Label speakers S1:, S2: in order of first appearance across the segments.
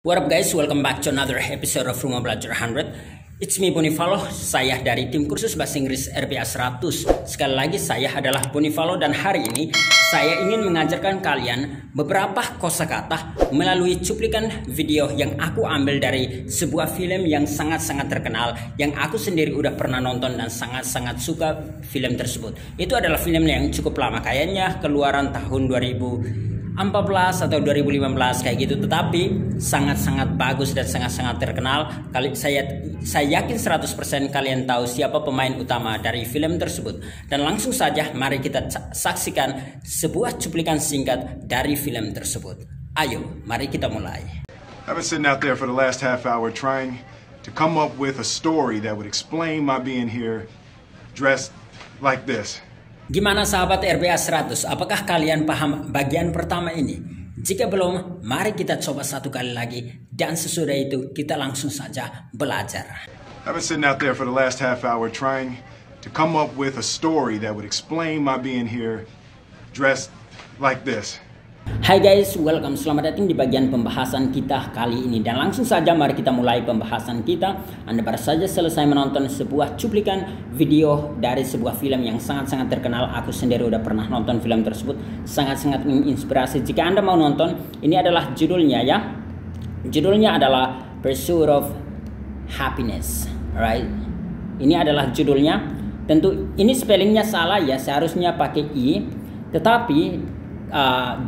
S1: What up guys, welcome back to another episode of Rumah Belajar 100. It's me Bonifalo, saya dari tim kursus bahasa Inggris RPA 100. Sekali lagi saya adalah Bonifalo dan hari ini saya ingin mengajarkan kalian beberapa kosakata melalui cuplikan video yang aku ambil dari sebuah film yang sangat-sangat terkenal, yang aku sendiri udah pernah nonton dan sangat-sangat suka film tersebut. Itu adalah film yang cukup lama, kayaknya keluaran tahun 2014 atau 2015 kayak gitu, tetapi sangat-sangat bagus dan sangat-sangat terkenal. Saya yakin 100% kalian tahu siapa pemain utama dari film tersebut. Dan langsung saja mari kita saksikan sebuah cuplikan singkat dari film tersebut. Ayo, mari kita mulai.
S2: I've been sitting out there for the last half hour trying to come up with a story that would explain my being here dressed like this.
S1: Gimana sahabat RPA 100? Apakah kalian paham bagian pertama ini? Jika belum, mari kita coba satu kali lagi. Dan sesudah itu kita langsung saja belajar.
S2: I've been sitting out there for the last half hour trying to come up with a story that would explain my being here dressed like this.
S1: Hai guys, welcome, selamat datang di bagian pembahasan kita kali ini. Dan langsung saja mari kita mulai pembahasan kita. Anda baru saja selesai menonton sebuah cuplikan video dari sebuah film yang sangat-sangat terkenal. Aku sendiri udah pernah nonton film tersebut, sangat-sangat menginspirasi. Jika Anda mau nonton, ini adalah judulnya ya. Judulnya adalah Pursuit of Happiness, right? Ini adalah judulnya. Tentu ini spellingnya salah ya, seharusnya pakai I. Tetapi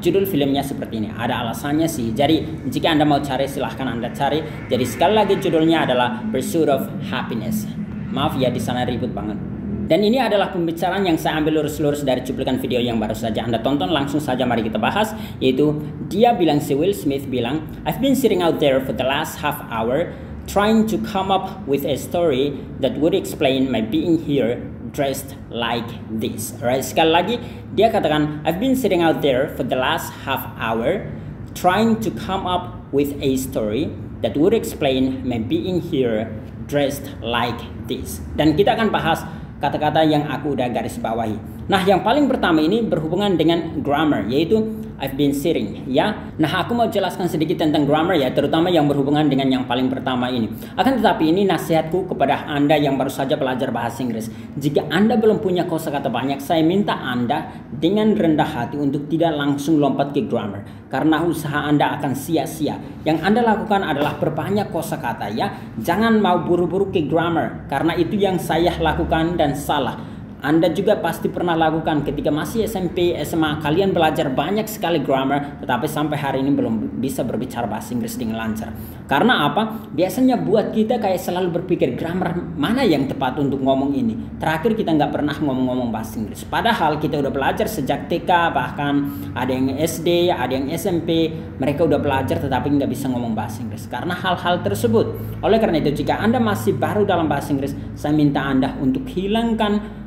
S1: judul filmnya seperti ini, ada alasannya sih. Jadi jika Anda mau cari silahkan Anda cari. Jadi sekali lagi judulnya adalah Pursuit of Happiness. Maaf ya di sana ribut banget. Dan ini adalah pembicaraan yang saya ambil lurus-lurus dari cuplikan video yang baru saja Anda tonton. Langsung saja mari kita bahas. Yaitu dia bilang, si Will Smith bilang, I've been sitting out there for the last half hour trying to come up with a story that would explain my being here dressed like this. Alright, sekali lagi dia katakan I've been sitting out there for the last half hour trying to come up with a story that would explain my being here dressed like this. Dan kita akan bahas kata-kata yang aku udah garis bawahi. Nah, yang paling pertama ini berhubungan dengan grammar, yaitu I've been sitting, ya. Nah, aku mau jelaskan sedikit tentang grammar ya, terutama yang berhubungan dengan yang paling pertama ini. Akan tetapi ini nasihatku kepada Anda yang baru saja belajar bahasa Inggris. Jika Anda belum punya kosakata banyak, saya minta Anda dengan rendah hati untuk tidak langsung lompat ke grammar, karena usaha Anda akan sia-sia. Yang Anda lakukan adalah perbanyak kosakata ya. Jangan mau buru-buru ke grammar, karena itu yang saya lakukan dan salah. Anda juga pasti pernah lakukan ketika masih SMP, SMA. Kalian belajar banyak sekali grammar, tetapi sampai hari ini belum bisa berbicara bahasa Inggris dengan lancar. Karena apa? Biasanya buat kita kayak selalu berpikir grammar mana yang tepat untuk ngomong ini. Terakhir kita nggak pernah ngomong-ngomong bahasa Inggris. Padahal kita udah belajar sejak TK, bahkan ada yang SD, ada yang SMP. Mereka udah belajar tetapi nggak bisa ngomong bahasa Inggris karena hal-hal tersebut. Oleh karena itu, jika Anda masih baru dalam bahasa Inggris, saya minta Anda untuk hilangkan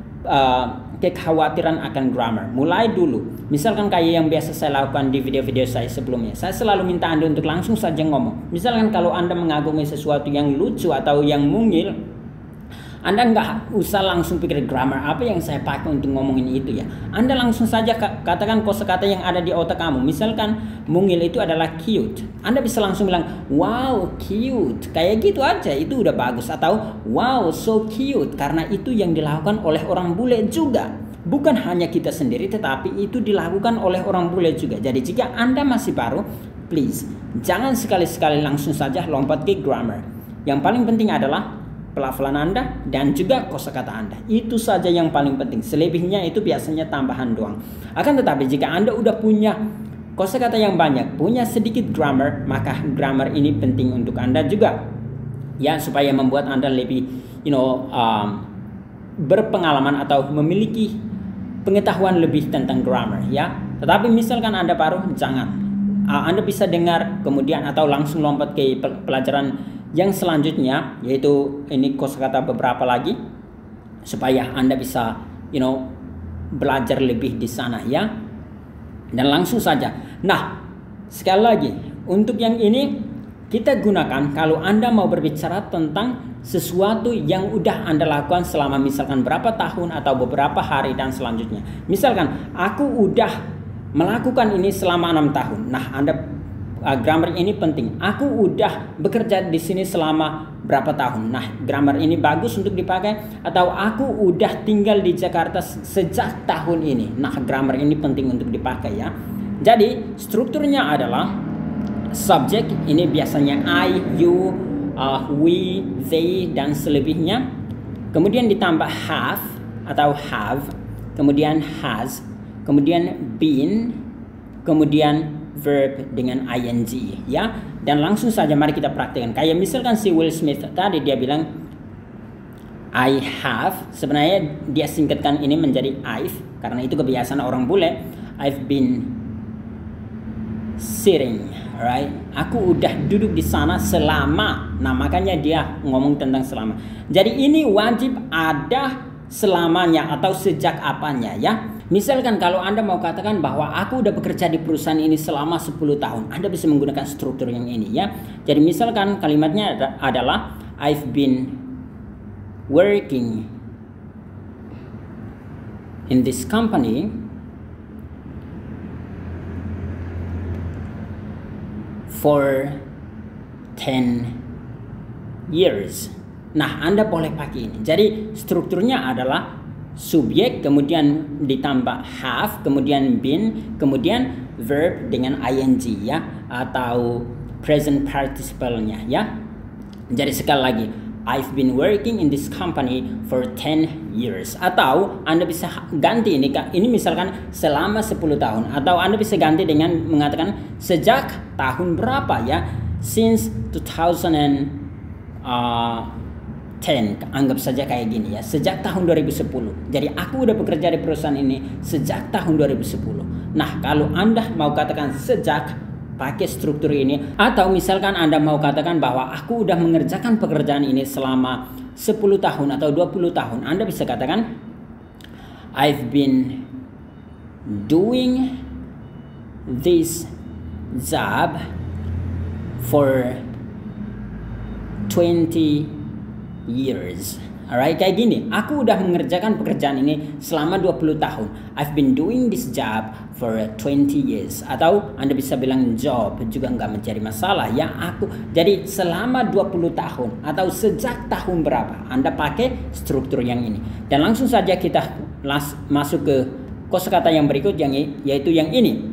S1: kekhawatiran akan grammar. Mulai dulu, misalkan kayak yang biasa saya lakukan di video-video saya sebelumnya, saya selalu minta Anda untuk langsung saja ngomong. Misalkan kalau Anda mengagumi sesuatu yang lucu atau yang mungil, Anda nggak usah langsung pikir grammar apa yang saya pakai untuk ngomongin itu ya. Anda langsung saja katakan kosakata yang ada di otak kamu. Misalkan mungil itu adalah cute, Anda bisa langsung bilang wow cute, kayak gitu aja, itu udah bagus. Atau wow so cute, karena itu yang dilakukan oleh orang bule juga. Bukan hanya kita sendiri, tetapi itu dilakukan oleh orang bule juga. Jadi jika Anda masih baru, please jangan sekali-sekali langsung saja lompat ke grammar. Yang paling penting adalah pelafalan Anda dan juga kosakata Anda. Itu saja yang paling penting. Selebihnya itu biasanya tambahan doang. Akan tetapi jika Anda udah punya kosakata yang banyak, punya sedikit grammar, maka grammar ini penting untuk Anda juga. Ya, supaya membuat Anda lebih berpengalaman atau memiliki pengetahuan lebih tentang grammar ya. Tetapi misalkan Anda baru, jangan. Anda bisa dengar kemudian atau langsung lompat ke pelajaran yang selanjutnya, yaitu ini kosakata beberapa lagi supaya Anda bisa belajar lebih di sana ya. Dan langsung saja. Nah, sekali lagi untuk yang ini kita gunakan kalau Anda mau berbicara tentang sesuatu yang udah Anda lakukan selama misalkan berapa tahun atau beberapa hari dan selanjutnya. Misalkan aku udah melakukan ini selama 6 tahun. Nah, Anda grammar ini penting. Aku udah bekerja di sini selama berapa tahun. Nah, grammar ini bagus untuk dipakai. Atau aku udah tinggal di Jakarta sejak tahun ini. Nah, grammar ini penting untuk dipakai ya. Jadi strukturnya adalah subject ini biasanya I, you, we, they dan selebihnya. Kemudian ditambah have atau have, kemudian has, kemudian been, kemudian verb dengan ing ya. Dan langsung saja mari kita praktekkan. Kayak misalkan si Will Smith tadi dia bilang I have, sebenarnya dia singkatkan ini menjadi I've karena itu kebiasaan orang bule. I've been sitting, right? Aku udah duduk di sana selama. Nah, makanya dia ngomong tentang selama. Jadi ini wajib ada selamanya atau sejak apanya ya. Misalkan kalau Anda mau katakan bahwa aku udah bekerja di perusahaan ini selama 10 tahun, Anda bisa menggunakan struktur yang ini ya. Jadi misalkan kalimatnya adalah I've been working in this company for 10 years. Nah, Anda boleh pakai ini. Jadi strukturnya adalah subjek, kemudian ditambah have, kemudian been, kemudian verb dengan ing ya, atau present participle-nya ya. Jadi sekali lagi, I've been working in this company for 10 years. Atau Anda bisa ganti ini misalkan selama 10 tahun. Atau Anda bisa ganti dengan mengatakan sejak tahun berapa ya. Since 2010. Anggap saja kayak gini ya, sejak tahun 2010. Jadi aku udah bekerja di perusahaan ini sejak tahun 2010. Nah, kalau Anda mau katakan sejak, pakai struktur ini. Atau misalkan Anda mau katakan bahwa aku udah mengerjakan pekerjaan ini selama 10 tahun atau 20 tahun, Anda bisa katakan I've been doing this job for 20 years. Alright, kayak gini. Aku udah mengerjakan pekerjaan ini selama 20 tahun. I've been doing this job for 20 years. Atau Anda bisa bilang job juga nggak menjadi masalah ya. Jadi selama 20 tahun atau sejak tahun berapa, Anda pakai struktur yang ini. Dan langsung saja kita masuk ke kosakata yang berikut yaitu yang ini.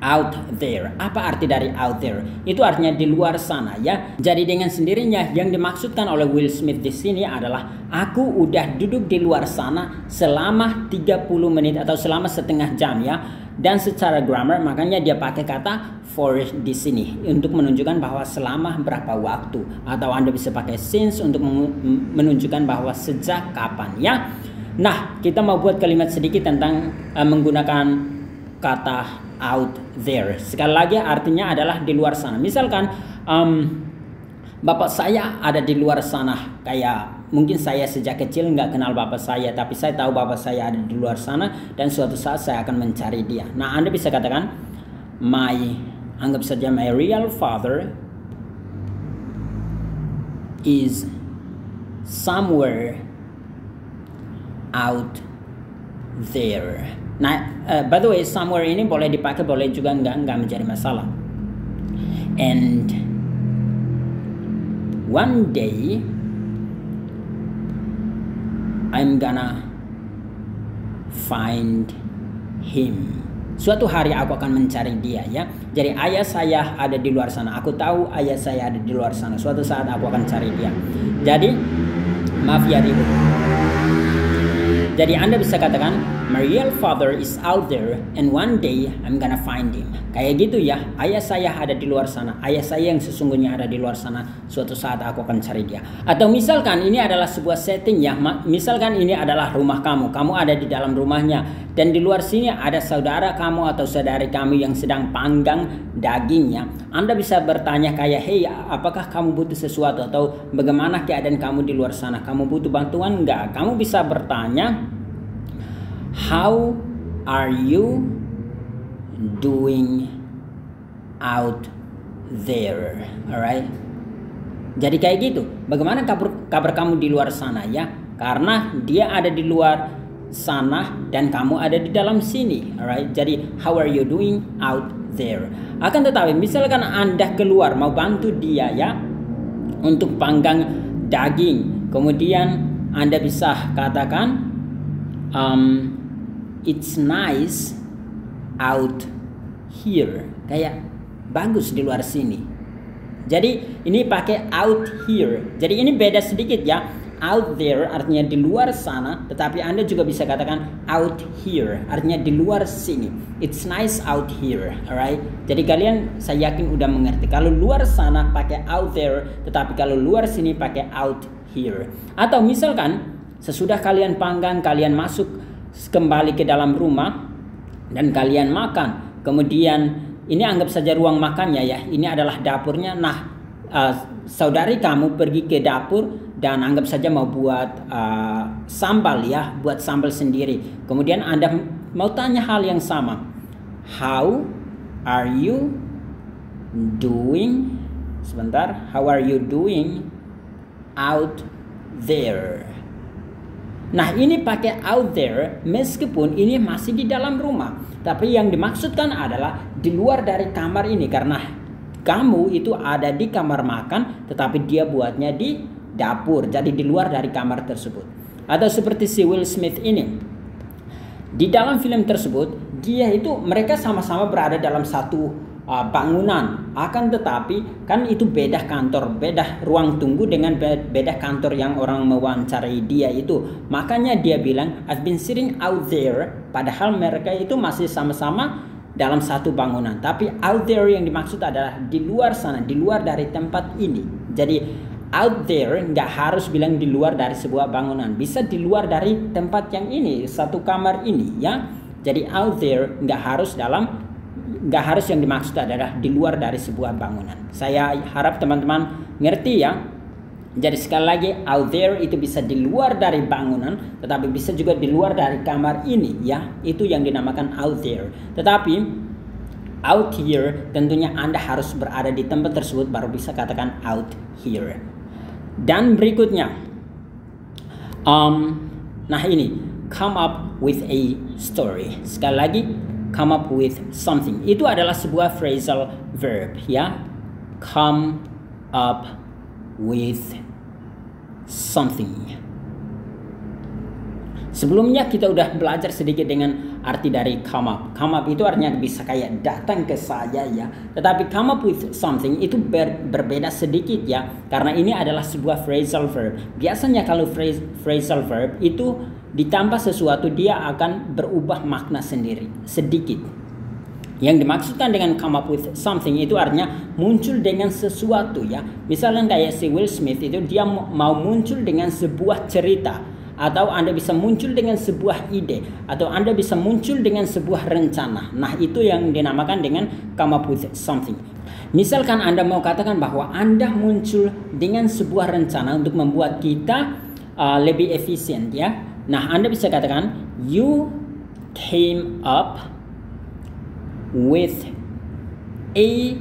S1: Out there. Apa arti dari out there? Itu artinya di luar sana ya. Jadi dengan sendirinya yang dimaksudkan oleh Will Smith di sini adalah aku udah duduk di luar sana selama 30 menit atau selama setengah jam ya. Dan secara grammar makanya dia pakai kata for di sini untuk menunjukkan bahwa selama berapa waktu, atau Anda bisa pakai since untuk menunjukkan bahwa sejak kapan ya. Nah, kita mau buat kalimat sedikit tentang menggunakan kata out there. Sekali lagi artinya adalah di luar sana. Misalkan bapak saya ada di luar sana. Kayak mungkin saya sejak kecil nggak kenal bapak saya, tapi saya tahu bapak saya ada di luar sana dan suatu saat saya akan mencari dia. Nah, Anda bisa katakan anggap saja my real father is somewhere out there. Nah, by the way, somewhere ini boleh dipakai, boleh juga enggak menjadi masalah. And one day I'm gonna find him. Suatu hari aku akan mencari dia ya. Jadi ayah saya ada di luar sana. Aku tahu ayah saya ada di luar sana. Suatu saat aku akan cari dia. Jadi maaf ya ribut. Jadi Anda bisa katakan my real father is out there and one day I'm gonna find him. Kayak gitu ya. Ayah saya ada di luar sana. Ayah saya yang sesungguhnya ada di luar sana. Suatu saat aku akan cari dia. Atau misalkan ini adalah sebuah setting ya. Misalkan ini adalah rumah kamu. Kamu ada di dalam rumahnya. Dan di luar sini ada saudara kamu atau saudari kamu yang sedang panggang dagingnya. Anda bisa bertanya kayak, hey, apakah kamu butuh sesuatu? Atau bagaimana keadaan kamu di luar sana? Kamu butuh bantuan nggak? Kamu bisa bertanya, how are you doing out there? Alright. Jadi kayak gitu. Bagaimana kabar kamu di luar sana ya? Karena dia ada di luar sana dan kamu ada di dalam sini. Alright, jadi how are you doing out there. Akan tetapi misalkan Anda keluar mau bantu dia ya untuk panggang daging, kemudian Anda bisa katakan it's nice out here, kayak bagus di luar sini. Jadi ini pakai out here. Jadi ini beda sedikit ya. Out there artinya di luar sana, tetapi Anda juga bisa katakan out here artinya di luar sini. It's nice out here, alright? Jadi kalian saya yakin udah mengerti. Kalau luar sana pakai out there, tetapi kalau luar sini pakai out here. Atau misalkan sesudah kalian panggang, kalian masuk kembali ke dalam rumah dan kalian makan. Kemudian ini anggap saja ruang makannya ya. Ini adalah dapurnya. Nah, saudari kamu pergi ke dapur dan anggap saja mau buat sambal ya, buat sambal sendiri. Kemudian Anda mau tanya hal yang sama. How are you doing? Sebentar. How are you doing out there? Nah, ini pakai out there meskipun ini masih di dalam rumah. Tapi yang dimaksudkan adalah di luar dari kamar ini, karena kamu itu ada di kamar makan tetapi dia buatnya di dapur, jadi di luar dari kamar tersebut. Atau seperti si Will Smith ini, di dalam film tersebut dia itu mereka sama-sama berada dalam satu bangunan, akan tetapi kan itu beda kantor, beda ruang tunggu dengan beda kantor yang orang mewawancarai dia itu. Makanya dia bilang I've been sitting out there, padahal mereka itu masih sama-sama dalam satu bangunan. Tapi out there yang dimaksud adalah di luar sana, di luar dari tempat ini. Jadi out there nggak harus bilang di luar dari sebuah bangunan, bisa di luar dari tempat yang ini, satu kamar ini ya. Jadi out there nggak harus yang dimaksud adalah di luar dari sebuah bangunan. Saya harap teman-teman ngerti ya. Jadi sekali lagi, out there itu bisa di luar dari bangunan, tetapi bisa juga di luar dari kamar ini ya. Itu yang dinamakan out there. Tetapi out here tentunya Anda harus berada di tempat tersebut baru bisa katakan out here. Dan berikutnya, nah ini, come up with a story. Sekali lagi, come up with something. Itu adalah sebuah phrasal verb ya. Come up with something. Sebelumnya kita udah belajar sedikit dengan arti dari come up. Come up itu artinya bisa kayak datang ke saya ya. Tetapi come up with something itu berbeda sedikit ya. Karena ini adalah sebuah phrasal verb. Biasanya kalau phrasal verb itu ditambah sesuatu dia akan berubah makna sendiri sedikit. Yang dimaksudkan dengan come up with something itu artinya muncul dengan sesuatu ya. Misalnya kayak si Will Smith itu dia mau muncul dengan sebuah cerita. Atau Anda bisa muncul dengan sebuah ide, atau Anda bisa muncul dengan sebuah rencana. Nah, itu yang dinamakan dengan come up with something. Misalkan Anda mau katakan bahwa Anda muncul dengan sebuah rencana untuk membuat kita lebih efisien ya. Nah, Anda bisa katakan you came up with a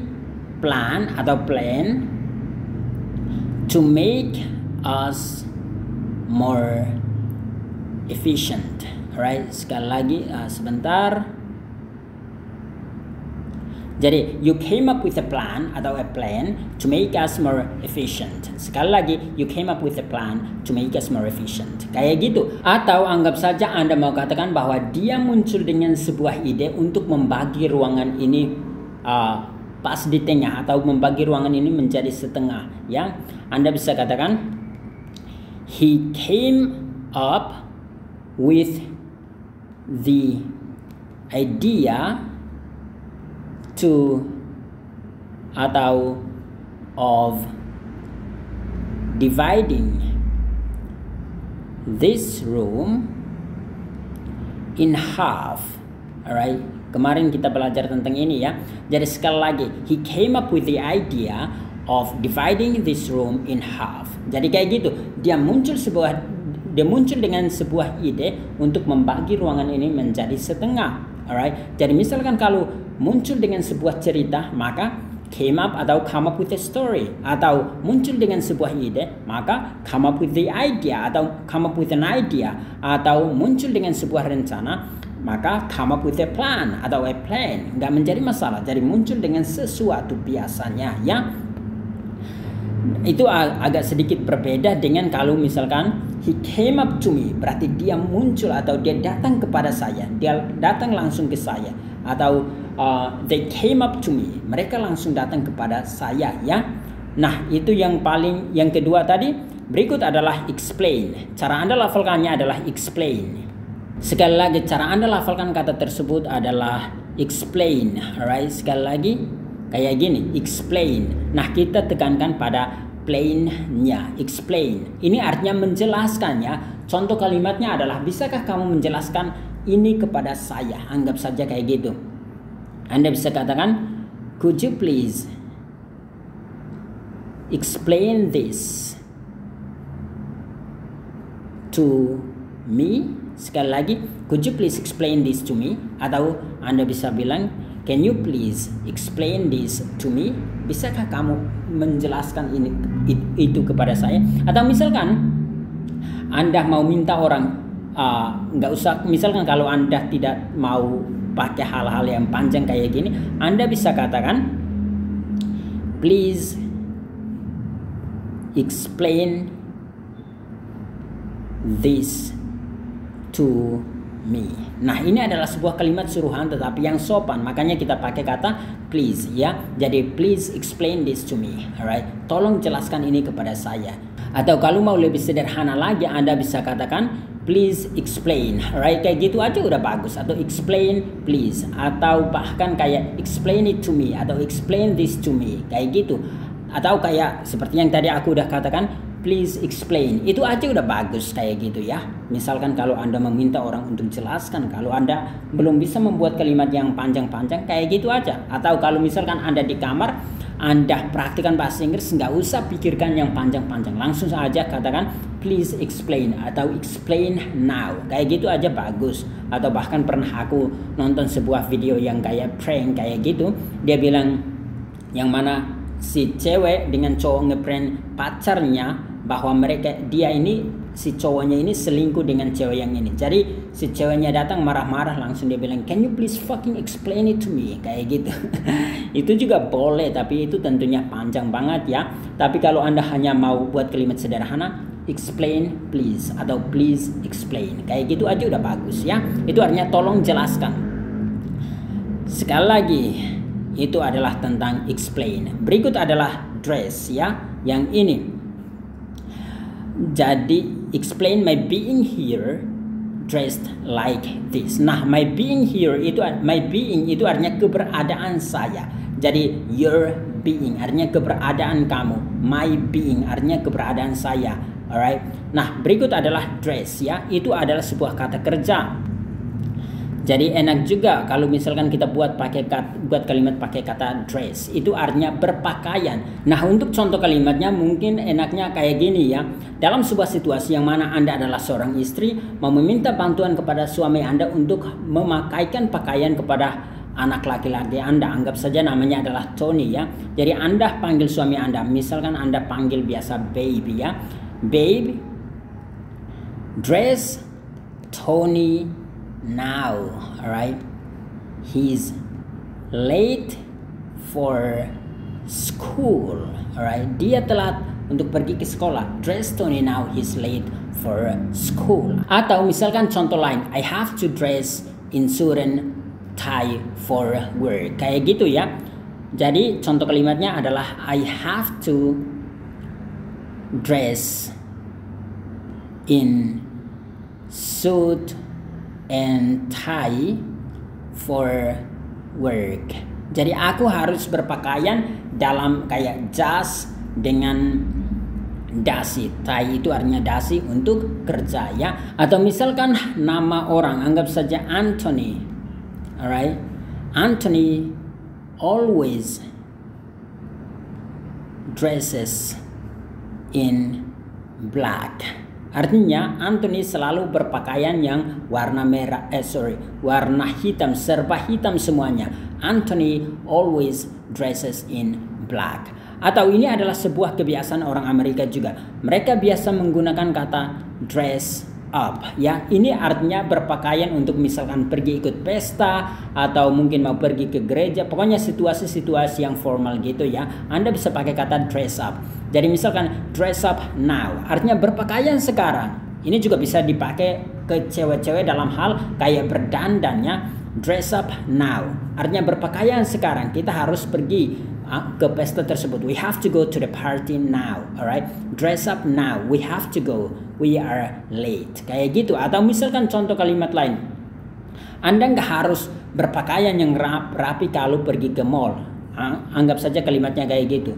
S1: plan atau plan to make us more efficient. Alright, sekali lagi sebentar. Jadi you came up with a plan atau a plan to make us more efficient. Sekali lagi, you came up with a plan to make us more efficient. Kayak gitu. Atau anggap saja Anda mau katakan bahwa dia muncul dengan sebuah ide untuk membagi ruangan ini pas di tengah, atau membagi ruangan ini menjadi setengah ya. Anda bisa katakan he came up with the idea to atau of dividing this room in half. Alright, kemarin kita belajar tentang ini ya. Jadi sekali lagi, he came up with the idea of dividing this room in half. Jadi kayak gitu, dia muncul dengan sebuah ide untuk membagi ruangan ini menjadi setengah. Alright, jadi misalkan kalau muncul dengan sebuah cerita, maka came up atau come up with a story, atau muncul dengan sebuah ide, maka come up with the idea atau come up with an idea, atau muncul dengan sebuah rencana, maka come up with a plan atau a plan. Nggak menjadi masalah, jadi muncul dengan sesuatu biasanya ya. Itu agak sedikit berbeda dengan kalau misalkan he came up to me, berarti dia muncul atau dia datang kepada saya, dia datang langsung ke saya, atau they came up to me, mereka langsung datang kepada saya ya. Nah itu yang kedua tadi. Berikut adalah explain. Cara Anda lafalkannya adalah explain. Sekali lagi, cara Anda lafalkan kata tersebut adalah explain. Alright, sekali lagi kayak gini, explain. Nah kita tekankan pada plain-nya, explain. Ini artinya menjelaskan ya. Contoh kalimatnya adalah, bisakah kamu menjelaskan ini kepada saya? Anggap saja kayak gitu. Anda bisa katakan, could you please explain this to me? Sekali lagi, could you please explain this to me? Atau Anda bisa bilang, can you please explain this to me? Bisakah kamu menjelaskan itu kepada saya? Atau misalkan Anda mau minta orang, nggak usah, misalkan kalau Anda tidak mau pakai hal-hal yang panjang kayak gini, Anda bisa katakan, please explain this to me. Nah ini adalah sebuah kalimat suruhan tetapi yang sopan, makanya kita pakai kata please ya. Jadi please explain this to me, alright. Tolong jelaskan ini kepada saya. Atau kalau mau lebih sederhana lagi, Anda bisa katakan please explain, alright. Kayak gitu aja udah bagus. Atau explain please, atau bahkan kayak explain it to me, atau explain this to me, kayak gitu. Atau kayak seperti yang tadi aku udah katakan, please explain. Itu aja udah bagus kayak gitu ya. Misalkan kalau Anda meminta orang untuk jelaskan, kalau Anda belum bisa membuat kalimat yang panjang-panjang, kayak gitu aja. Atau kalau misalkan Anda di kamar, Anda praktikkan bahasa Inggris, nggak usah pikirkan yang panjang-panjang, langsung saja katakan please explain atau explain now. Kayak gitu aja bagus. Atau bahkan pernah aku nonton sebuah video yang kayak prank kayak gitu. Dia bilang yang mana si cewek dengan cowok ngeprank pacarnya bahwa si cowoknya ini selingkuh dengan cewek yang ini. Jadi si ceweknya datang marah-marah, langsung dia bilang, can you please fucking explain it to me, kayak gitu. Itu juga boleh, tapi itu tentunya panjang banget ya. Tapi kalau Anda hanya mau buat kalimat sederhana, explain please atau please explain, kayak gitu aja udah bagus ya. Itu artinya tolong jelaskan. Sekali lagi, itu adalah tentang explain. Berikut adalah dress ya, yang ini. Jadi explain my being here dressed like this. Nah, my being itu artinya keberadaan saya. Jadi your being artinya keberadaan kamu, my being artinya keberadaan saya. Alright. Nah, berikut adalah dress ya. Itu adalah sebuah kata kerja. Jadi enak juga kalau misalkan kita buat kalimat pakai kata dress, itu artinya berpakaian. Nah untuk contoh kalimatnya mungkin enaknya kayak gini ya. Dalam sebuah situasi yang mana Anda adalah seorang istri, mau meminta bantuan kepada suami Anda untuk memakaikan pakaian kepada anak laki-laki Anda, anggap saja namanya adalah Tony ya. Jadi Anda panggil suami Anda, misalkan Anda panggil biasa baby ya. Babe, dress Tony now, alright. He's late for school, alright. Dia telat untuk pergi ke sekolah. Dress Tony now, he's late for school. Atau misalkan contoh lain, I have to dress in suit and tie for work, kayak gitu ya. Jadi contoh kalimatnya adalah I have to dress in suit and tie for work. Jadi aku harus berpakaian dalam kayak jas dengan dasi. Tie itu artinya dasi untuk kerja ya. Atau misalkan nama orang, anggap saja Anthony. Alright, Anthony always dresses in black. Artinya Anthony selalu berpakaian yang warna warna hitam, serba hitam semuanya. Anthony always dresses in black. Atau ini adalah sebuah kebiasaan orang Amerika juga. Mereka biasa menggunakan kata dress up, ya. Ini artinya berpakaian untuk misalkan pergi ikut pesta atau mungkin mau pergi ke gereja. Pokoknya situasi-situasi yang formal gitu ya. Anda bisa pakai kata dress up. Jadi misalkan dress up now, artinya berpakaian sekarang. Ini juga bisa dipakai ke cewek-cewek dalam hal kayak berdandannya. Dress up now, artinya berpakaian sekarang. Kita harus pergi ke pesta tersebut. We have to go to the party now, alright? Dress up now, we have to go. We are late. Kayak gitu. Atau misalkan contoh kalimat lain. Anda nggak harus berpakaian yang rapi kalau pergi ke mall. Anggap saja kalimatnya kayak gitu.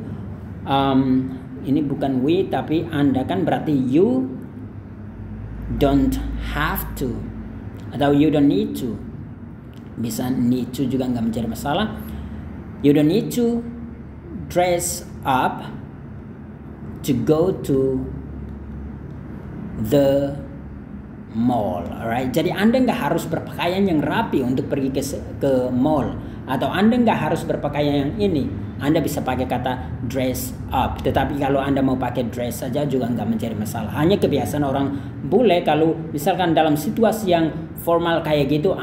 S1: Ini bukan we, tapi Anda kan berarti you don't have to atau you don't need to. Bisa need to juga nggak menjadi masalah. You don't need to dress up to go to the mall, alright? Jadi Anda nggak harus berpakaian yang rapi untuk pergi ke mall, atau Anda nggak harus berpakaian yang ini. Anda bisa pakai kata dress up. Tetapi kalau Anda mau pakai dress saja juga nggak menjadi masalah. Hanya kebiasaan orang bule kalau misalkan dalam situasi yang formal kayak gitu,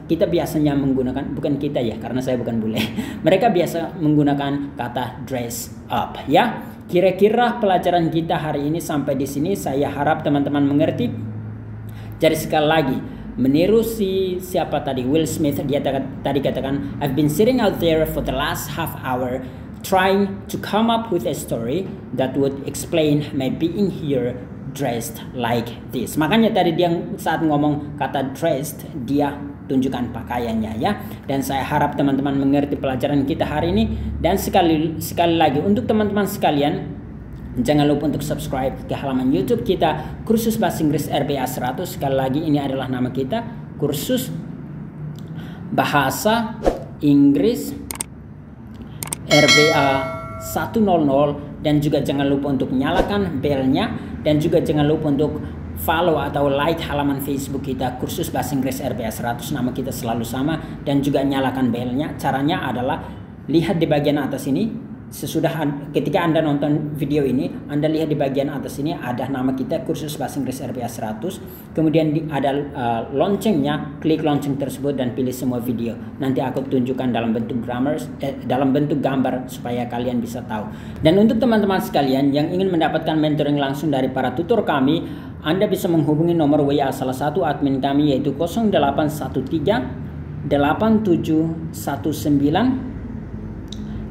S1: kita biasanya menggunakan, bukan kita ya, karena saya bukan bule. Mereka biasa menggunakan kata dress up, ya. Kira-kira pelajaran kita hari ini sampai di sini. Saya harap teman-teman mengerti. Jadi sekali lagi, meniru siapa tadi, Will Smith, dia tadi katakan, I've been sitting out there for the last half hour trying to come up with a story that would explain my being here dressed like this. Makanya tadi dia saat ngomong kata dressed, dia tunjukkan pakaiannya, ya. Dan saya harap teman-teman mengerti pelajaran kita hari ini. Dan sekali lagi untuk teman-teman sekalian, jangan lupa untuk subscribe ke halaman YouTube kita, Kursus Bahasa Inggris RBA 100. Sekali lagi, ini adalah nama kita, Kursus Bahasa Inggris RBA 100. Dan juga jangan lupa untuk nyalakan belnya. Dan juga jangan lupa untuk follow atau like halaman Facebook kita, Kursus Bahasa Inggris RBA 100. Nama kita selalu sama. Dan juga nyalakan belnya. Caranya adalah lihat di bagian atas ini. Ketika Anda nonton video ini, Anda lihat di bagian atas ini ada nama kita, Kursus Bahasa Inggris RBA 100. Kemudian ada loncengnya, klik lonceng tersebut dan pilih semua video. Nanti aku tunjukkan dalam bentuk gambar supaya kalian bisa tahu. Dan untuk teman-teman sekalian yang ingin mendapatkan mentoring langsung dari para tutor kami, Anda bisa menghubungi nomor WA salah satu admin kami, yaitu 0813 8719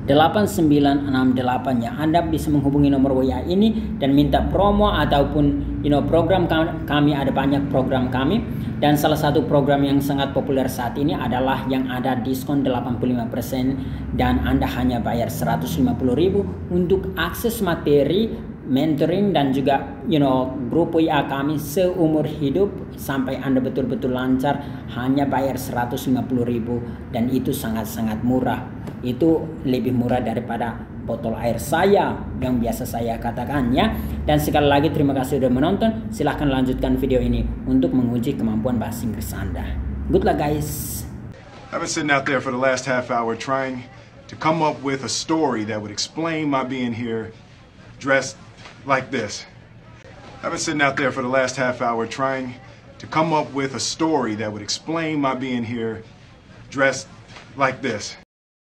S1: 8968, ya. Anda bisa menghubungi nomor WA ini dan minta promo ataupun program kami. Ada banyak program kami, dan salah satu program yang sangat populer saat ini adalah yang ada diskon 85% dan Anda hanya bayar 150.000 untuk akses materi mentoring dan juga grup WA kami seumur hidup sampai Anda betul-betul lancar. Hanya bayar 150.000 dan itu sangat-sangat murah. Itu lebih murah daripada botol air saya yang biasa saya katakan, ya. Dan sekali lagi terima kasih sudah menonton. Silahkan lanjutkan video ini untuk menguji kemampuan bahasa Inggris Anda. Good luck, guys.
S2: I've been sitting out there for the last half hour trying to come up with a story that would explain my being here dressed like this. I've been sitting out there for the last half hour trying to come up with a story that would explain my being here dressed like this.